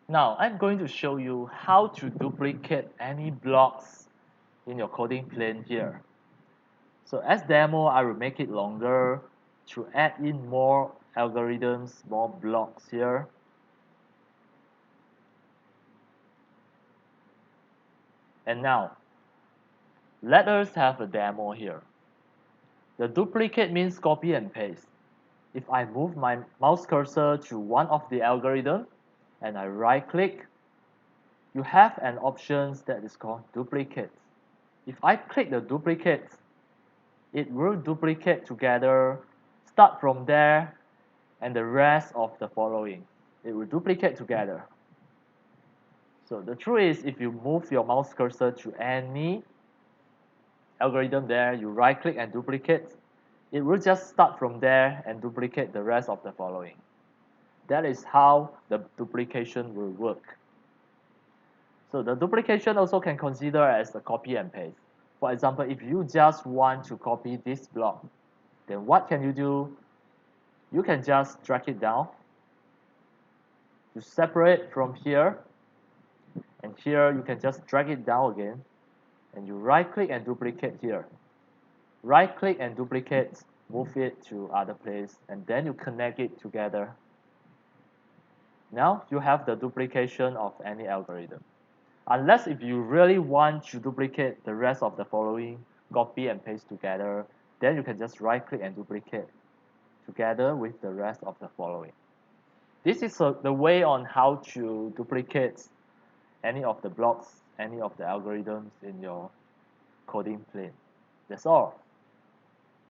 Now I'm going to show you how to duplicate any blocks in your coding plane here. So as demo, I will make it longer to add in more algorithms, more blocks here. And now, let us have a demo here. The duplicate means copy and paste. If I move my mouse cursor to one of the algorithm and I right click, you have an option that is called duplicate. If I click the duplicate, it will duplicate together, start from there, and the rest of the following. It will duplicate together. So the truth is, if you move your mouse cursor to any algorithm there, you right click and duplicate, it will just start from there and duplicate the rest of the following. That is how the duplication will work. So the duplication also can consider as a copy and paste. For example, if you just want to copy this block, then what can you do? You can just drag it down to separate from here, and here you can just drag it down again, and you right click and duplicate here. Right click and duplicate, move it to other place, and then you connect it together. Now you have the duplication of any algorithm. Unless if you really want to duplicate the rest of the following, copy and paste together, then you can just right click and duplicate together with the rest of the following. This is the way on how to duplicate any of the blocks, any of the algorithms in your coding plane. That's all.